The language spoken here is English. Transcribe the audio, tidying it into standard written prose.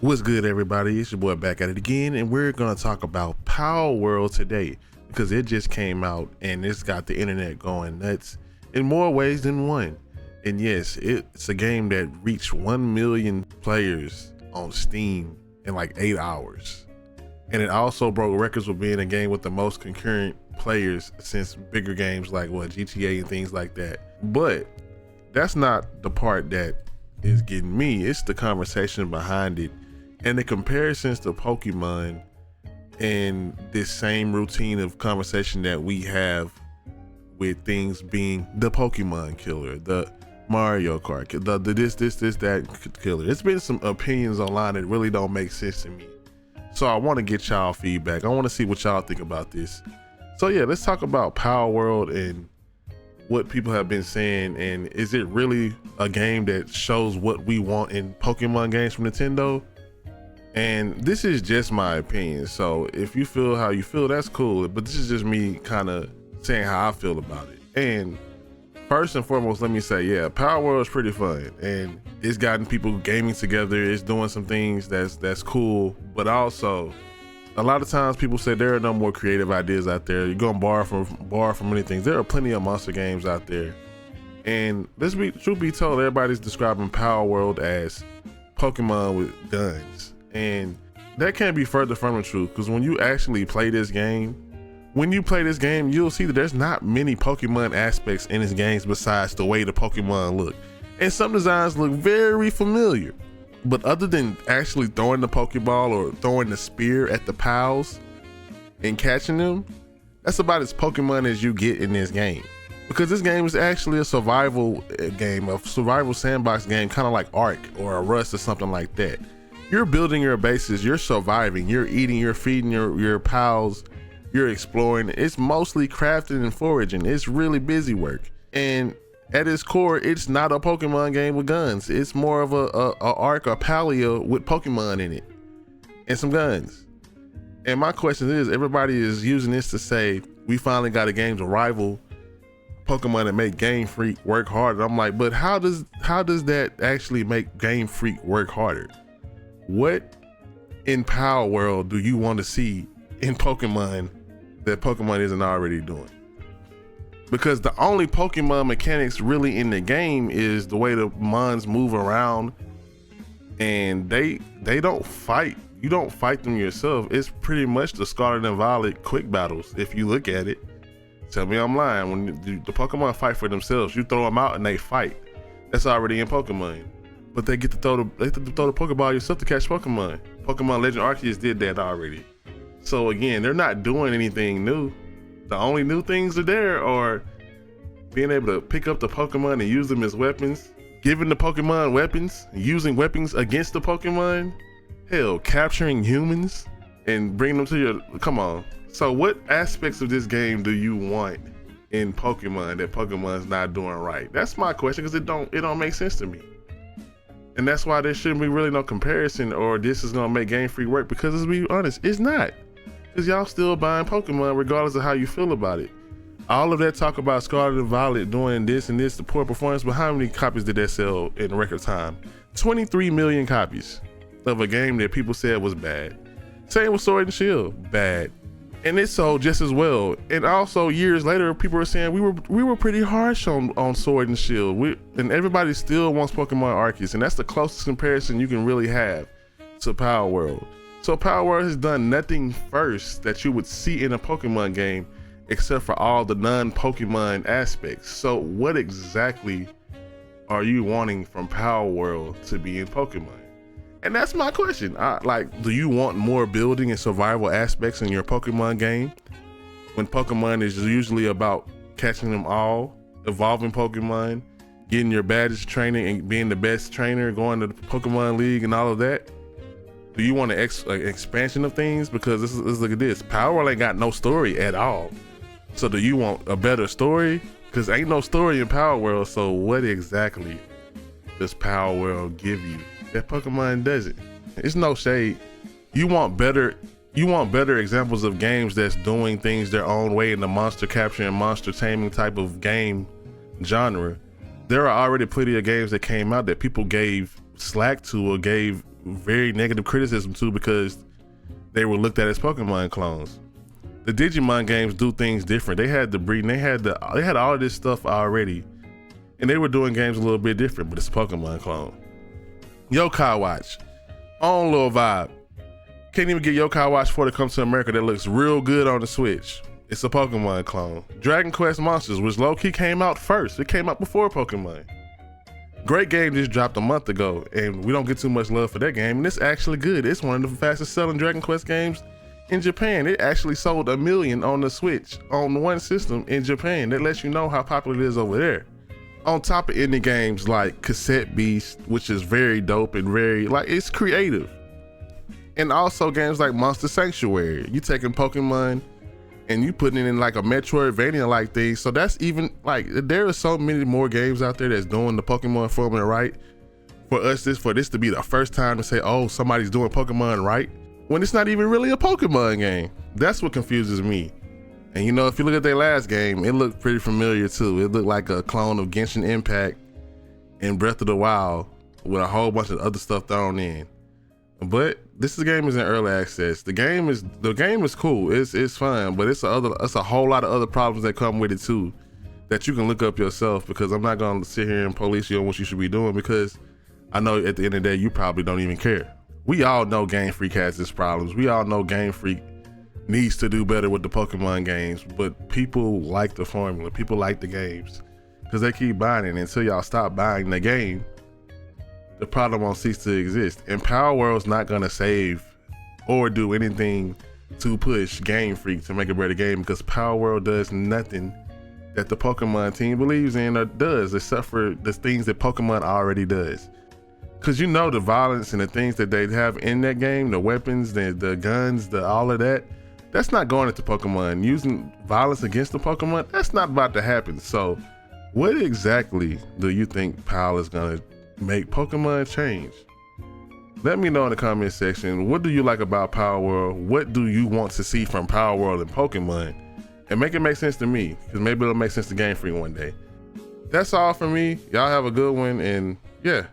What's good, everybody? It's your boy back at it again, and we're gonna talk about Palworld today because it just came out and it's got the internet going nuts in more ways than one. And yes, it's a game that reached 1 million players on Steam in like 8 hours, and it also broke records for being a game with the most concurrent players since bigger games like GTA and things like that. But that's not the part that is getting me. It's the conversation behind it and the comparisons to Pokemon and this same routine of conversation that we have with things being the Pokemon killer, the Mario Kart, the this, that killer. It's been some opinions online that really don't make sense to me. So I want to get y'all feedback. I want to see what y'all think about this. So yeah, let's talk about Palworld and what people have been saying, and is it really a game that shows what we want in Pokemon games from Nintendo? And this is just my opinion, so if you feel how you feel, that's cool, but this is just me kind of saying how I feel about it. And first and foremost, let me say, yeah, Palworld is pretty fun, and it's gotten people gaming together. It's doing some things that's cool, but also a lot of times people say there are no more creative ideas out there. You're gonna borrow from many things. There are plenty of monster games out there, and truth be told, everybody's describing Palworld as Pokemon with guns. And that can't be further from the truth, because when you actually play this game, you'll see that there's not many Pokemon aspects in these games besides the way the Pokemon look. And some designs look very familiar, but other than actually throwing the Pokeball or throwing the spear at the pals and catching them, that's about as Pokemon as you get in this game. Because this game is actually a survival game, a survival sandbox game, kind of like Ark or a Rust or something like that. You're building your bases, you're surviving, you're eating, you're feeding your pals, you're exploring. It's mostly crafting and foraging. It's really busy work. And at its core, it's not a Pokemon game with guns. It's more of a Ark or Paleo with Pokemon in it and some guns. And my question is, everybody is using this to say, we finally got a game to rival Pokemon and make Game Freak work harder. I'm like, but how does that actually make Game Freak work harder? What in Palworld do you want to see in Pokemon that Pokemon isn't already doing? Because the only Pokemon mechanics really in the game is the way the mons move around, and they don't fight. You don't fight them yourself. It's pretty much the Scarlet and Violet quick battles. If you look at it, tell me I'm lying. When the Pokemon fight for themselves, you throw them out and they fight. That's already in Pokemon. But they get to throw the Pokeball yourself to catch Pokemon. Pokemon Legend Arceus did that already. So again, they're not doing anything new. The only new things are there are being able to pick up the Pokemon and use them as weapons, giving the Pokemon weapons, using weapons against the Pokemon, hell, capturing humans and bringing them to your, come on. So what aspects of this game do you want in Pokemon that Pokemon's not doing right? That's my question, because it don't make sense to me. And that's why there shouldn't be really no comparison, or this is gonna make Game Freak work, because let's be honest, it's not. Because y'all still buying Pokemon regardless of how you feel about it. All of that talk about Scarlet and Violet doing this and this, the poor performance, but how many copies did that sell in record time? 23 million copies of a game that people said was bad. Same with Sword and Shield, bad. And it sold just as well. And also years later, people were saying we were pretty harsh on Sword and Shield. And everybody still wants Pokemon Arceus, and that's the closest comparison you can really have to Palworld. So Palworld has done nothing first that you would see in a Pokemon game, except for all the non-Pokemon aspects. So what exactly are you wanting from Palworld to be in Pokemon? And that's my question. Do you want more building and survival aspects in your Pokemon game, when Pokemon is usually about catching them all, evolving Pokemon, getting your baddest training and being the best trainer, going to the Pokemon League and all of that? Do you want an expansion of things? Because let's look at this. Palworld ain't got no story at all. So do you want a better story? Because ain't no story in Palworld. So what exactly does Palworld give you that Pokemon doesn't? It's no shade. You want better examples of games that's doing things their own way in the monster capture and monster taming type of game genre. There are already plenty of games that came out that people gave slack to or gave very negative criticism to because they were looked at as Pokemon clones. The Digimon games do things different. They had the breeding, they had all of this stuff already, and they were doing games a little bit different, but it's a Pokemon clone. Yokai Watch, own little vibe. Can't even get Yokai Watch 4 to come to America that looks real good on the Switch. It's a Pokemon clone. Dragon Quest Monsters, which low-key came out first. It came out before Pokemon. Great game just dropped a month ago, and we don't get too much love for that game, and it's actually good. It's one of the fastest selling Dragon Quest games in Japan. It actually sold 1 million on the Switch on one system in Japan. That lets you know how popular it is over there. On top of indie games like Cassette Beast, which is very dope and very, like, it's creative. And also games like Monster Sanctuary. You taking Pokemon and you putting it in like a Metroidvania like thing. So that's even like, there are so many more games out there that's doing the Pokemon formula right. For this to be the first time to say, oh, somebody's doing Pokemon right, when it's not even really a Pokemon game. That's what confuses me. And you know, if you look at their last game, it looked pretty familiar too. It looked like a clone of Genshin Impact and Breath of the Wild with a whole bunch of other stuff thrown in. But this game is in early access. The game is cool. It's fun, but it's a whole lot of other problems that come with it too, that you can look up yourself, because I'm not gonna sit here and police you on what you should be doing, because I know at the end of the day you probably don't even care. We all know Game Freak has its problems. We all know Game Freak needs to do better with the Pokemon games, but people like the formula. People like the games because they keep buying it. Until y'all stop buying the game, the problem won't cease to exist. And Palworld's not gonna save or do anything to push Game Freak to make a better game, because Palworld does nothing that the Pokemon team believes in or does, except for the things that Pokemon already does. Because you know, the violence and the things that they have in that game, the weapons, the guns, all of that, that's not going into Pokemon. Using violence against the Pokemon, that's not about to happen. So what exactly do you think PAL is gonna make Pokemon change? Let me know in the comment section. What do you like about Palworld? What do you want to see from Palworld and Pokemon? And make it make sense to me, because maybe it'll make sense to Game Freak one day. That's all for me. Y'all have a good one, and yeah.